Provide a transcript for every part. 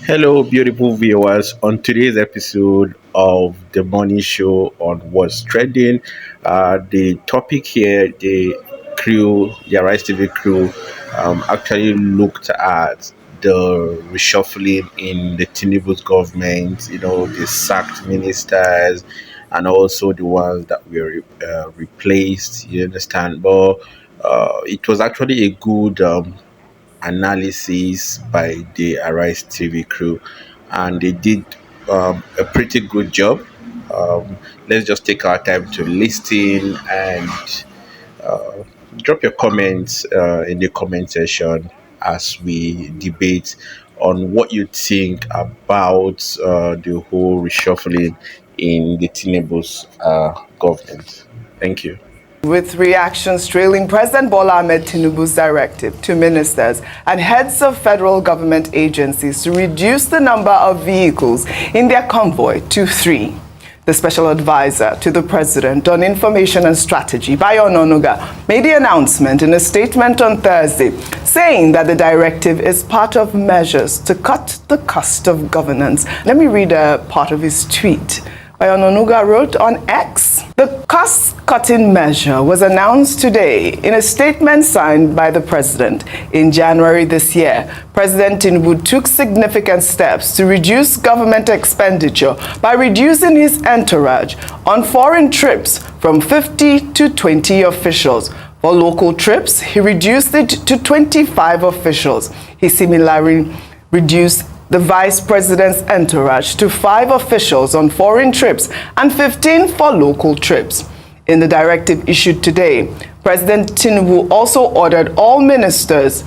Hello, beautiful viewers. On today's episode of the Morning Show on What's Trending, the topic here, the Arise TV crew, actually looked at the reshuffling in the Tinubu's government, the sacked ministers and also the ones that were replaced, you understand? But it was actually a good analysis by the Arise TV crew, and they did a pretty good job. Let's just take our time to listen and uh, drop your comments in the comment section as we debate on what you think about the whole reshuffling in the Tinubu's government. Thank you. With reactions trailing President Bola Ahmed Tinubu's directive to ministers and heads of federal government agencies to reduce the number of vehicles in their convoy to 3. The special advisor to the president on information and strategy, Bayo Ononuga, made the announcement in a statement on Thursday, saying that the directive is part of measures to cut the cost of governance. Let me read a part of his tweet. Ononuga wrote on X, the cost-cutting measure was announced today in a statement signed by the president. In January this year, President Tinubu took significant steps to reduce government expenditure by reducing his entourage on foreign trips from 50 to 20 officials. For local trips, he reduced it to 25 officials. He similarly reduced the vice president's entourage to 5 officials on foreign trips and 15 for local trips. In the directive issued today, President Tinubu also ordered all ministers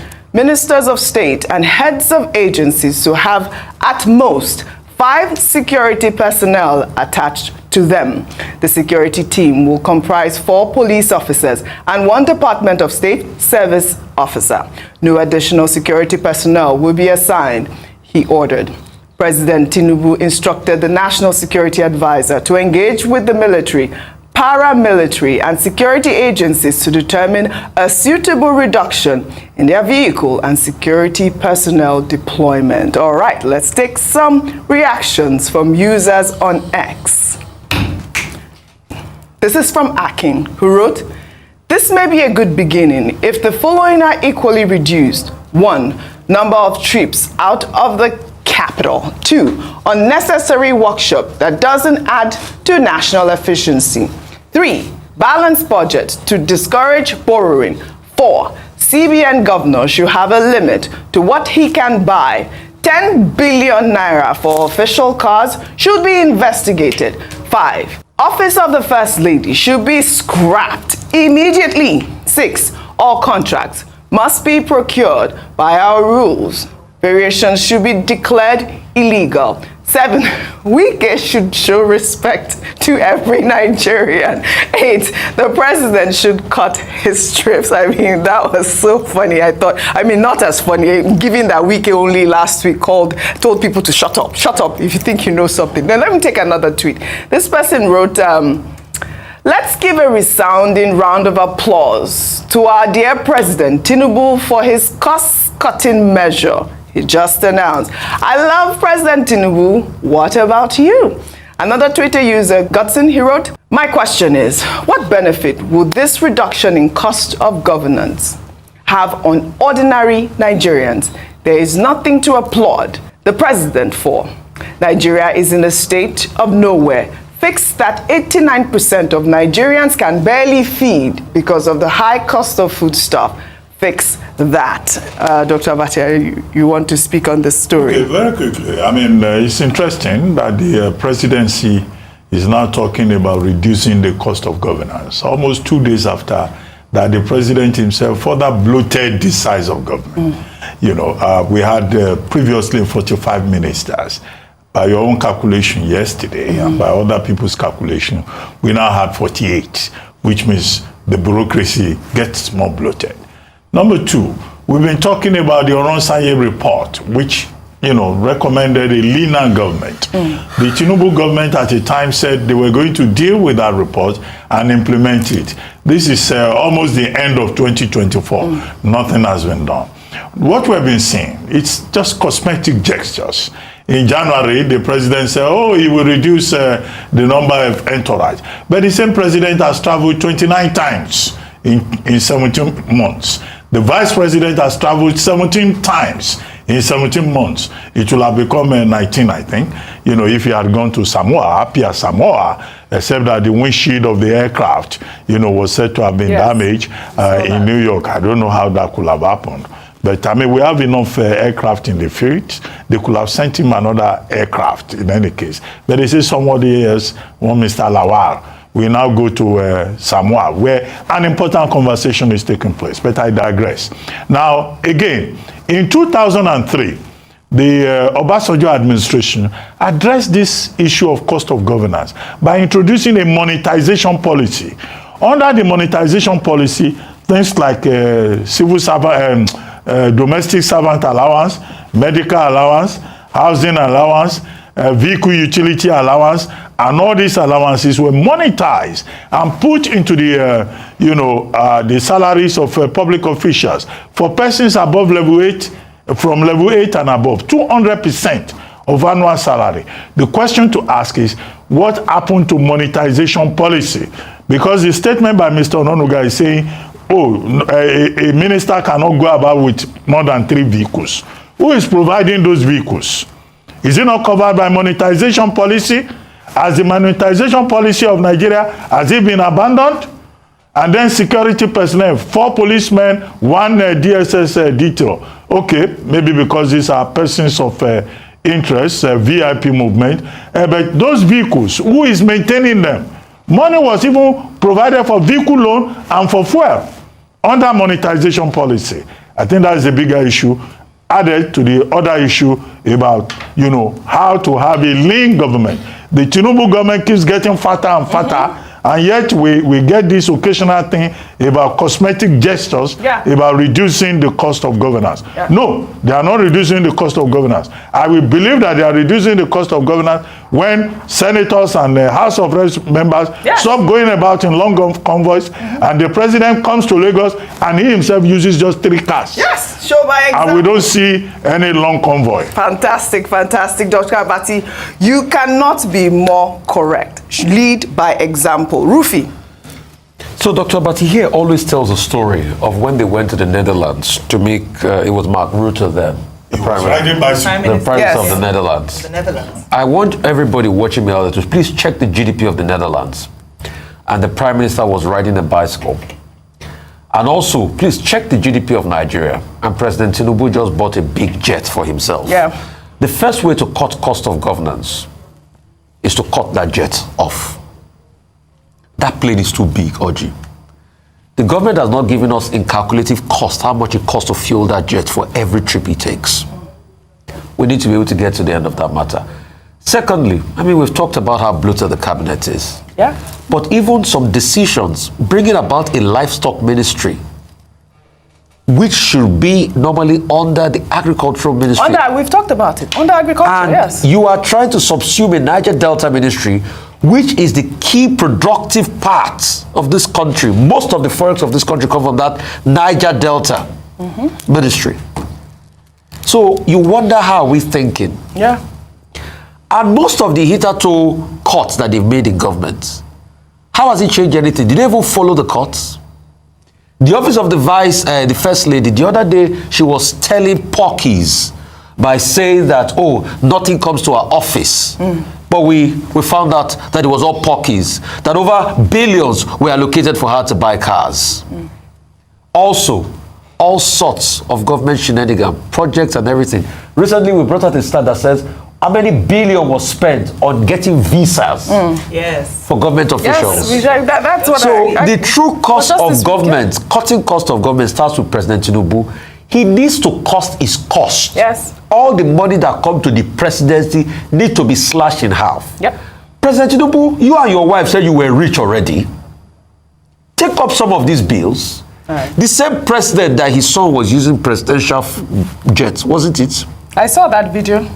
of state and heads of agencies to have at most 5 security personnel attached to them. The security team will comprise 4 police officers and 1 Department of State service officer. No additional security personnel will be assigned, he ordered. President Tinubu instructed the National Security Advisor to engage with the military, paramilitary, and security agencies to determine a suitable reduction in their vehicle and security personnel deployment. All right, let's take some reactions from users on X. This is from Akin, who wrote, "This may be a good beginning if the following are equally reduced. 1. Number of trips out of the capital. 2. Unnecessary workshop that doesn't add to national efficiency. 3. Balanced budget to discourage borrowing. 4. CBN governor should have a limit to what he can buy. 10 billion naira for official cars should be investigated. 5. Office of the First Lady should be scrapped immediately. 6. All contracts must be procured by our rules. Variations should be declared illegal. 7. Wike should show respect to every Nigerian. 8. The president should cut his trips." I mean, that was so funny. Not as funny, given that Wike only last week told people to shut up if you think you know something. Now let me take another tweet. This person wrote, "Let's give a resounding round of applause to our dear President Tinubu for his cost-cutting measure he just announced. I love President Tinubu. What about you?" Another Twitter user, Gutson, he wrote, "My question is, what benefit would this reduction in cost of governance have on ordinary Nigerians? There is nothing to applaud the president for. Nigeria is in a state of nowhere. Fix that 89% of Nigerians can barely feed because of the high cost of foodstuff. Fix that." Dr. Abatia, you want to speak on this story? Okay, very quickly. It's interesting that the presidency is now talking about reducing the cost of governance. Almost 2 days after that, the president himself further bloated the size of government. We had previously 45 ministers. By your own calculation yesterday, and by other people's calculation, we now had 48, which means the bureaucracy gets more bloated. Number 2, we've been talking about the Oronsanye report, which, recommended a leaner government. The Tinubu government at the time said they were going to deal with that report and implement it. This is almost the end of 2024. Nothing has been done. What we've been seeing, it's just cosmetic gestures. In January, the president said, oh, he will reduce the number of entourage. But the same president has traveled 29 times in 17 months. The vice president has traveled 17 times in 17 months. It will have become 19, I think, you know, if he had gone to Samoa, Apia, Samoa, except that the windshield of the aircraft, you know, was said to have been damaged in New York. I don't know how that could have happened. But I mean, we have enough aircraft in the field. They could have sent him another aircraft in any case. But they say somebody else, one Mr. Lawal, we now go to Samoa, where an important conversation is taking place. But I digress. Now, again, in 2003, the Obasanjo administration addressed this issue of cost of governance by introducing a monetization policy. Under the monetization policy, things like civil servant, domestic servant allowance, medical allowance, housing allowance, vehicle utility allowance, and all these allowances were monetized and put into the, the salaries of public officials. For persons above level 8, from level 8 and above, 200% of annual salary. The question to ask is, what happened to monetization policy? Because the statement by Mr. Ononuga is saying, a minister cannot go about with more than 3 vehicles. Who is providing those vehicles? Is it not covered by monetization policy? Has the monetization policy of Nigeria, has it been abandoned? And then security personnel, 4 policemen, 1 DSS detail. Okay, maybe because these are persons of interest, VIP movement. But those vehicles, who is maintaining them? Money was even provided for vehicle loan and for fuel under monetization policy. I think that is a bigger issue, added to the other issue about, how to have a lean government. The Tinubu government keeps getting fatter and fatter, and yet we get this occasional thing about cosmetic gestures, about reducing the cost of governance. No, they are not reducing the cost of governance. I will believe that they are reducing the cost of governance when senators and the House of Reps members stop going about in long convoys, and the president comes to Lagos and he himself uses just 3 cars. Yes, show by example. And we don't see any long convoy. Fantastic, fantastic, Dr. Abati. You cannot be more correct. Lead by example. Rufi. So Dr. Abati here always tells a story of when they went to the Netherlands to make, it was Mark Rutte then, the Prime Minister of the Netherlands. I want everybody watching me out there to please check the GDP of the Netherlands. And the Prime Minister was riding a bicycle. And also, please check the GDP of Nigeria. And President Tinubu just bought a big jet for himself. The first way to cut cost of governance is to cut that jet off. That plane is too big, Oji. The government has not given us in calculative cost how much it costs to fuel that jet for every trip it takes. We need to be able to get to the end of that matter. Secondly, we've talked about how bloated the cabinet is. But even some decisions bringing about a livestock ministry, which should be normally under the agricultural ministry. We've talked about it. Under agriculture, and you are trying to subsume a Niger Delta ministry, which is the key productive part of this country. Most of the forex of this country come from that Niger Delta ministry. So you wonder how we're thinking. And most of the hitherto cuts that they've made in government, how has it changed anything? Did they even follow the cuts? The office of the First Lady, the other day, she was telling porkies by saying that, nothing comes to our office. But we found out that it was all porkies, that over billions were allocated for her to buy cars. Also, all sorts of government shenanigans, projects and everything. Recently, we brought out a stat that says how many billion was spent on getting visas for government officials. That's what the true cost of government, cutting cost of government starts with President Tinubu. He needs to cost his cost. All the money that comes to the presidency need to be slashed in half. President Tinubu, you and your wife said you were rich already. Take up some of these bills. The same president that his son was using presidential jets, wasn't it? I saw that video.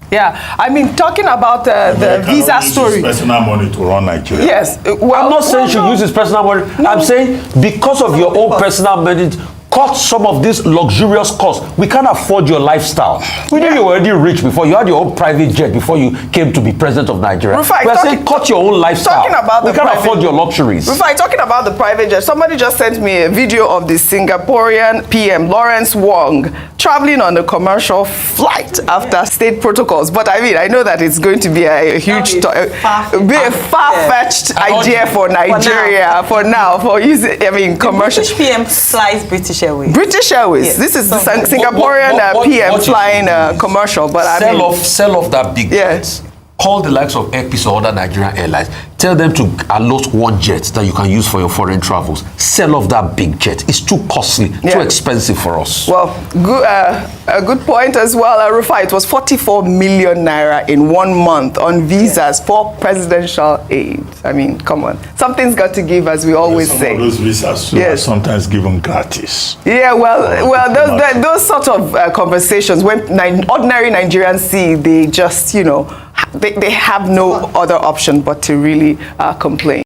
Talking about the visa story. Use personal money to run Nigeria. I'm not saying she uses personal money. I'm saying because of your own personal money, cut some of these luxurious costs. We can't afford your lifestyle. We knew you were already rich before. You had your own private jet before you came to be president of Nigeria. Rufai, We're saying cut your own lifestyle. We can't afford your luxuries. Rufai, talking about the private jet, somebody just sent me a video of the Singaporean PM, Lawrence Wong, traveling on a commercial flight after state protocols. But I mean, I know that it's going to be a huge, far-fetched idea for Nigeria for now, for using, I mean, commercial. British PM flies British Airways. British Airways. Yes. This is the Singaporean PM flying commercial. But I mean, sell off that big jet. Call the likes of Airpeace or other Nigerian airlines. Tell them to allot one jet that you can use for your foreign travels. Sell off that big jet. It's too costly, too expensive for us. Well, a good point as well, Rufai. It was 44 million naira in 1 month on visas for presidential aid. I mean, come on. Something's got to give, as we always say. Some of those visas are sometimes given gratis. Yeah, well, those sort of conversations, when ordinary Nigerians see, they just, you know, they have no other option but to really complain.